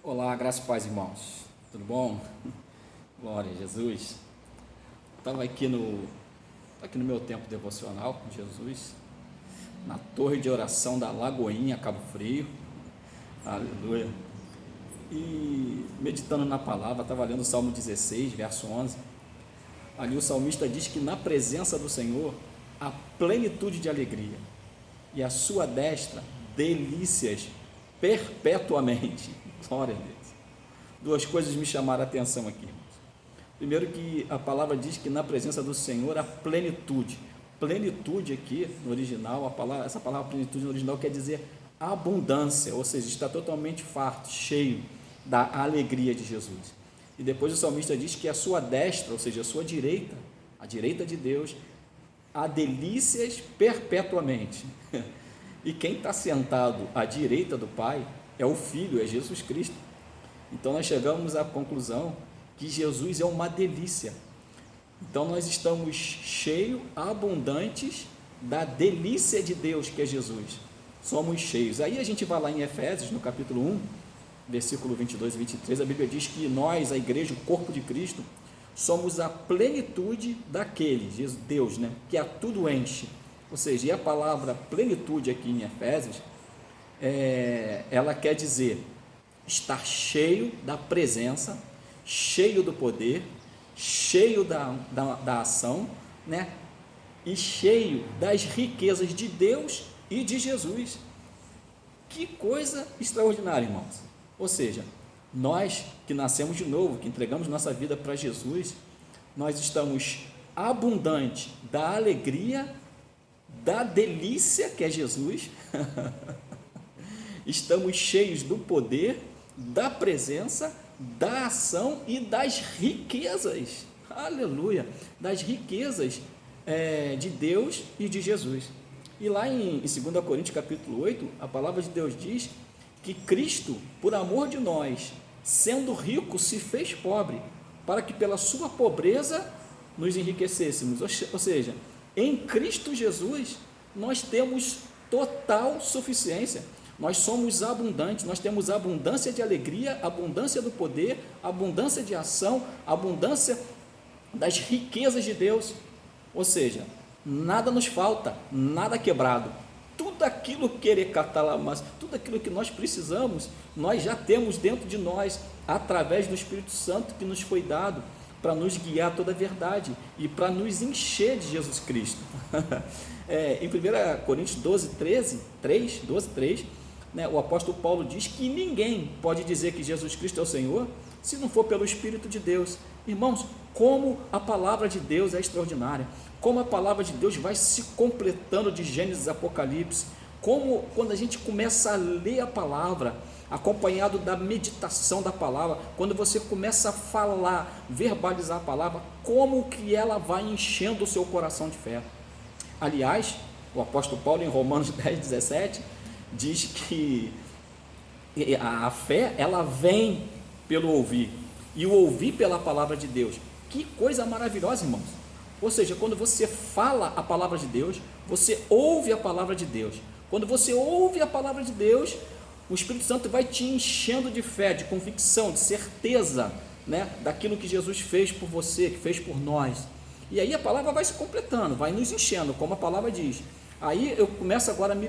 Olá, graças e paz, irmãos. Tudo bom? Glória a Jesus. Estava aqui no meu tempo devocional com Jesus, na torre de oração da Lagoinha, Cabo Frio. Aleluia. E meditando na palavra, estava lendo o Salmo 16, verso 11. Ali o salmista diz que na presença do Senhor há plenitude de alegria, e a sua destra delícias perpetuamente. Glória a Deus. Duas coisas me chamaram a atenção aqui, irmãos. Primeiro, que a palavra diz que na presença do Senhor há plenitude. Plenitude aqui no original, essa palavra plenitude no original quer dizer abundância, ou seja, está totalmente farto, cheio da alegria de Jesus. E depois o salmista diz que a sua destra, ou seja, a sua direita, a direita de Deus, há delícias perpetuamente. E quem está sentado à direita do Pai é o Filho, é Jesus Cristo. Então nós chegamos à conclusão que Jesus é uma delícia. Então nós estamos cheios, abundantes da delícia de Deus, que é Jesus. Somos cheios. Aí a gente vai lá em Efésios, no capítulo 1, versículo 22 e 23, a Bíblia diz que nós, a igreja, o corpo de Cristo, somos a plenitude daquele, Deus, que a tudo enche. Ou seja, e a palavra plenitude aqui em Efésios, ela quer dizer estar cheio da presença, cheio do poder, cheio da ação, e cheio das riquezas de Deus e de Jesus. Que coisa extraordinária, irmãos. Ou seja, nós que nascemos de novo, que entregamos nossa vida para Jesus, nós estamos abundantes da alegria, da delícia, que é Jesus, estamos cheios do poder, da presença, da ação e das riquezas, aleluia, das riquezas de Deus e de Jesus. E lá em 2 Coríntios capítulo 8, a palavra de Deus diz que Cristo, por amor de nós, sendo rico, se fez pobre, para que pela sua pobreza nos enriquecêssemos. Ou seja, em Cristo Jesus nós temos total suficiência, nós somos abundantes, nós temos abundância de alegria, abundância do poder, abundância de ação, abundância das riquezas de Deus. Ou seja, nada nos falta, nada quebrado, tudo aquilo tudo aquilo que nós precisamos, nós já temos dentro de nós, através do Espírito Santo que nos foi dado, para nos guiar a toda a verdade e para nos encher de Jesus Cristo. Em 1 Coríntios 12, 3, o apóstolo Paulo diz que ninguém pode dizer que Jesus Cristo é o Senhor se não for pelo Espírito de Deus. Irmãos, como a palavra de Deus é extraordinária, como a palavra de Deus vai se completando de Gênesis a Apocalipse, como quando a gente começa a ler a palavra, acompanhado da meditação da palavra, quando você começa a falar, verbalizar a palavra, como que ela vai enchendo o seu coração de fé. Aliás, o apóstolo Paulo em Romanos 10, 17, diz que a fé, ela vem pelo ouvir, e o ouvir pela palavra de Deus. Que coisa maravilhosa, irmãos. Ou seja, quando você fala a palavra de Deus, você ouve a palavra de Deus. Quando você ouve a palavra de Deus, o Espírito Santo vai te enchendo de fé, de convicção, de certeza, daquilo que Jesus fez por você, que fez por nós. E aí a palavra vai se completando, vai nos enchendo, como a palavra diz. Aí eu começo agora a me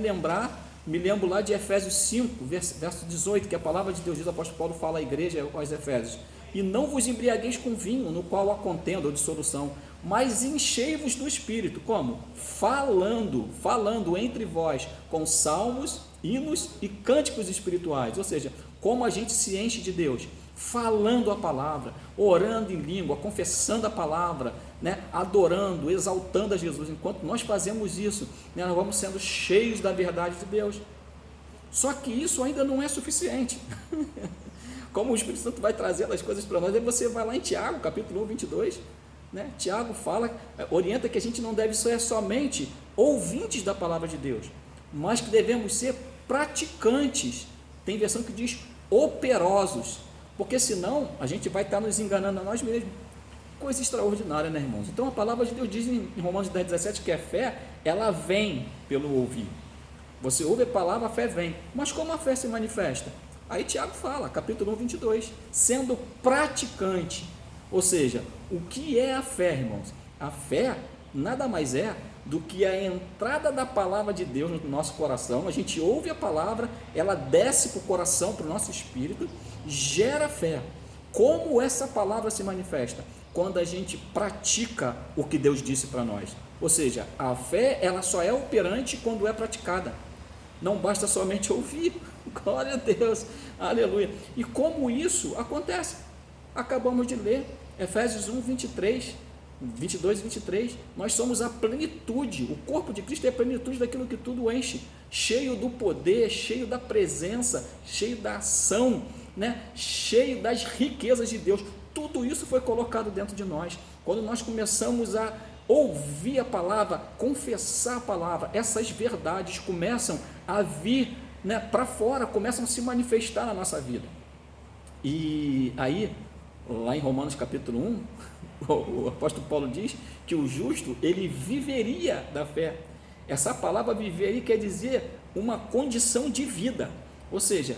lembro lá de Efésios 5, verso 18, que a palavra de Deus diz, o apóstolo Paulo fala à igreja, aos Efésios: e não vos embriagueis com vinho, no qual há contenda ou dissolução, mas enchei-vos do Espírito. Como? Falando entre vós com salmos, hinos e cânticos espirituais. Ou seja, como a gente se enche de Deus? Falando a palavra, orando em língua, confessando a palavra, adorando, exaltando a Jesus. Enquanto nós fazemos isso, nós vamos sendo cheios da verdade de Deus. Só que isso ainda não é suficiente. Como o Espírito Santo vai trazendo as coisas para nós, aí você vai lá em Tiago, capítulo 1, 22, Tiago orienta que a gente não deve ser somente ouvintes da palavra de Deus, mas que devemos ser praticantes. Tem versão que diz operosos, porque senão a gente vai estar nos enganando a nós mesmos. Coisa extraordinária, irmãos? Então a palavra de Deus diz em Romanos 10, 17 que a fé, ela vem pelo ouvir. Você ouve a palavra, a fé vem. Mas como a fé se manifesta? Aí Tiago fala, capítulo 1, 22, sendo praticante. Ou seja, o que é a fé, irmãos? A fé nada mais é do que a entrada da palavra de Deus no nosso coração. A gente ouve a palavra, ela desce para o coração, para o nosso espírito, gera fé. Como essa palavra se manifesta? Quando a gente pratica o que Deus disse para nós. Ou seja, a fé ela só é operante quando é praticada. Não basta somente ouvir. Glória a Deus, aleluia. E como isso acontece? Acabamos de ler Efésios 1, 22 e 23, nós somos a plenitude, o corpo de Cristo é a plenitude daquilo que tudo enche, cheio do poder, cheio da presença, cheio da ação, né? Cheio das riquezas de Deus. Tudo isso foi colocado dentro de nós. Quando nós começamos a ouvir a palavra, confessar a palavra, essas verdades começam a vir, né, para fora, começam a se manifestar na nossa vida. E aí, lá em Romanos capítulo 1, o apóstolo Paulo diz que o justo, ele viveria da fé. Essa palavra viver quer dizer uma condição de vida, ou seja,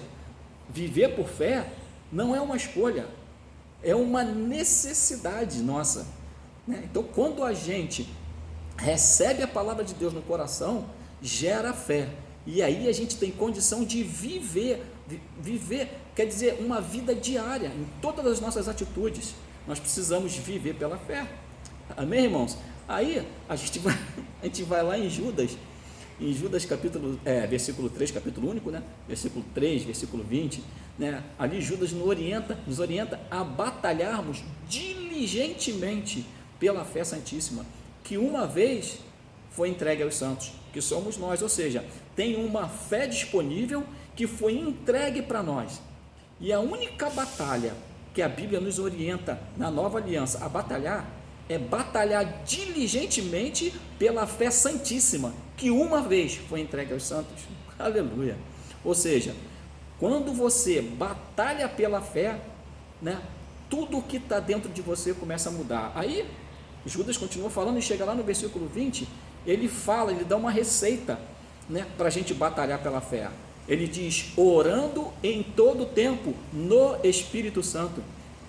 viver por fé não é uma escolha, é uma necessidade nossa, né? Então, quando a gente recebe a palavra de Deus no coração, gera fé, e aí a gente tem condição de viver quer dizer uma vida diária, em todas as nossas atitudes, nós precisamos viver pela fé, amém, irmãos? Aí a gente vai lá em Judas capítulo, versículo 3, capítulo único, né? Versículo 3, versículo 20, né? Ali Judas nos orienta a batalharmos diligentemente pela fé santíssima, que uma vez foi entregue aos santos, que somos nós, ou seja, tem uma fé disponível que foi entregue para nós, e a única batalha que a Bíblia nos orienta na nova aliança a batalhar, é batalhar diligentemente pela fé santíssima, que uma vez foi entregue aos santos, aleluia, ou seja, quando você batalha pela fé, né, tudo que está dentro de você começa a mudar. Aí Judas continua falando e chega lá no versículo 20, ele dá uma receita, né, para a gente batalhar pela fé. Ele diz, orando em todo tempo no Espírito Santo.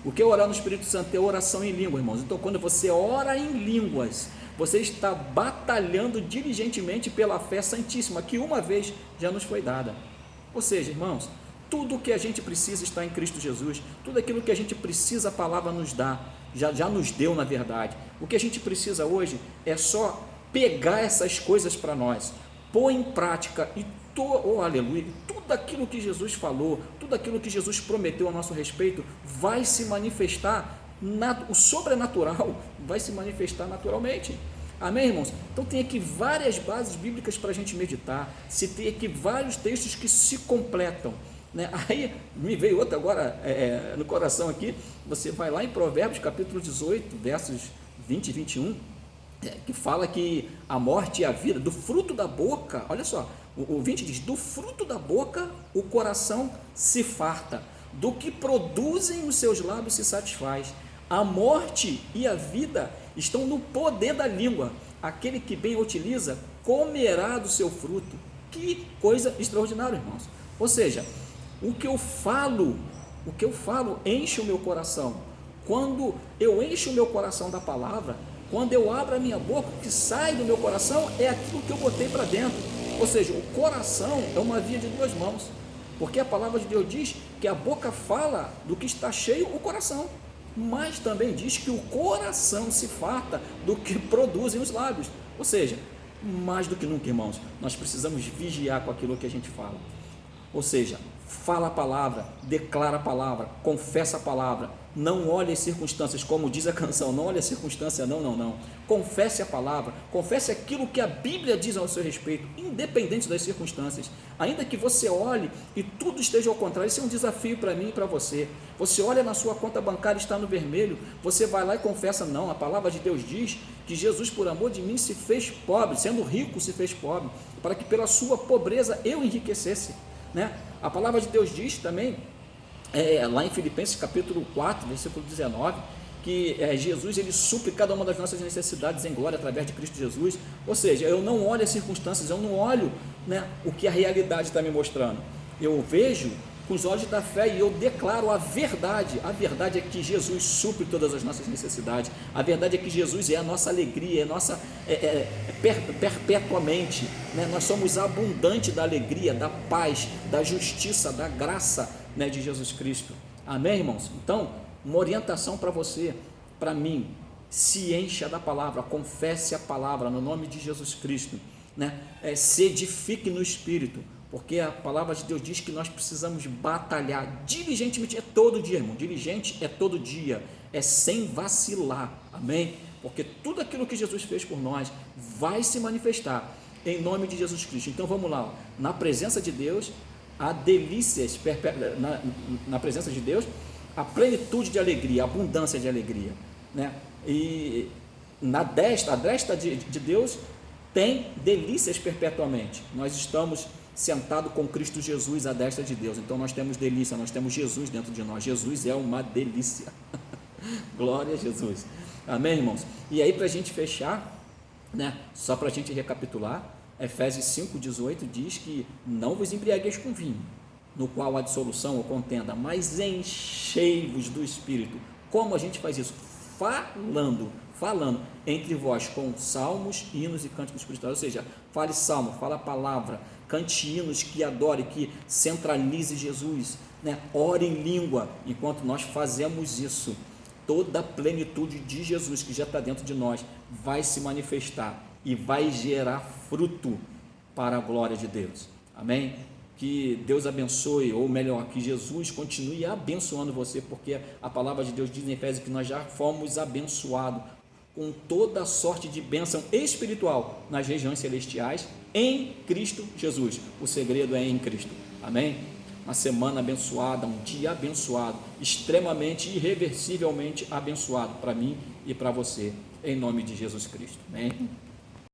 O que é orar no Espírito Santo? É oração em línguas, irmãos. Então, quando você ora em línguas, você está batalhando diligentemente pela fé santíssima, que uma vez já nos foi dada. Ou seja, irmãos, tudo o que a gente precisa está em Cristo Jesus, tudo aquilo que a gente precisa, a palavra nos dá, já nos deu na verdade. O que a gente precisa hoje é só pegar essas coisas para nós, pôr em prática e aleluia, tudo aquilo que Jesus falou, tudo aquilo que Jesus prometeu a nosso respeito, vai se manifestar, o sobrenatural vai se manifestar naturalmente, amém, irmãos? Então tem aqui várias bases bíblicas para a gente meditar, se tem aqui vários textos que se completam, né? Aí me veio outro agora no coração aqui, você vai lá em Provérbios capítulo 18, versos 20 e 21, que fala que a morte e a vida, do fruto da boca, olha só, o 20 diz, do fruto da boca o coração se farta, do que produzem os seus lábios se satisfaz, a morte e a vida estão no poder da língua, aquele que bem a utiliza comerá do seu fruto. Que coisa extraordinária, irmãos. Ou seja, o que eu falo enche o meu coração. Quando eu encho o meu coração da palavra, quando eu abro a minha boca, o que sai do meu coração é aquilo que eu botei para dentro. Ou seja, o coração é uma via de duas mãos, porque a palavra de Deus diz que a boca fala do que está cheio o coração, mas também diz que o coração se farta do que produzem os lábios. Ou seja, mais do que nunca, irmãos, nós precisamos vigiar com aquilo que a gente fala. Ou seja, fala a palavra, declara a palavra, confessa a palavra, não olhe as circunstâncias, como diz a canção, não olhe a circunstância, não, confesse a palavra, confesse aquilo que a Bíblia diz ao seu respeito, independente das circunstâncias, ainda que você olhe e tudo esteja ao contrário, isso é um desafio para mim e para você olha na sua conta bancária, está no vermelho, você vai lá e confessa, não, a palavra de Deus diz que Jesus por amor de mim se fez pobre, sendo rico se fez pobre, para que pela sua pobreza eu enriquecesse, né? A palavra de Deus diz também, lá em Filipenses capítulo 4, versículo 19, que Jesus ele supre cada uma das nossas necessidades em glória através de Cristo Jesus. Ou seja, eu não olho as circunstâncias, eu não olho, né, o que a realidade está me mostrando, eu vejo com os olhos da fé, e eu declaro a verdade. A verdade é que Jesus supre todas as nossas necessidades. A verdade é que Jesus é a nossa alegria, é nossa perpetuamente, né? Nós somos abundantes da alegria, da paz, da justiça, da graça, né, de Jesus Cristo. Amém, irmãos? Então, uma orientação para você, para mim: se encha da palavra, confesse a palavra no nome de Jesus Cristo, né? Se edifique no Espírito, porque a palavra de Deus diz que nós precisamos batalhar diligentemente, é todo dia, irmão, diligente é todo dia, é sem vacilar, amém? Porque tudo aquilo que Jesus fez por nós vai se manifestar em nome de Jesus Cristo. Então vamos lá, na presença de Deus, há delícias, na presença de Deus, a plenitude de alegria, a abundância de alegria, né? E a destra de Deus tem delícias perpetuamente. Nós estamos sentados com Cristo Jesus à destra de Deus, então nós temos delícia, nós temos Jesus dentro de nós. Jesus é uma delícia. Glória a Jesus, amém, irmãos? E aí, para a gente fechar, né, só para a gente recapitular, Efésios 5,18 diz que não vos embriagueis com vinho, no qual há dissolução ou contenda, mas enchei-vos do Espírito. Como a gente faz isso? Falando entre vós com salmos, hinos e cânticos espirituais. Ou seja, fale salmo, fale a palavra, cante hinos que adore, que centralize Jesus, né? Ore em língua. Enquanto nós fazemos isso, toda a plenitude de Jesus que já está dentro de nós vai se manifestar e vai gerar fruto para a glória de Deus. Amém? Que Deus abençoe, ou melhor, que Jesus continue abençoando você, porque a palavra de Deus diz em Efésios que nós já fomos abençoados com toda sorte de bênção espiritual nas regiões celestiais em Cristo Jesus. O segredo é em Cristo. Amém? Uma semana abençoada, um dia abençoado, extremamente, irreversivelmente abençoado para mim e para você, em nome de Jesus Cristo. Amém?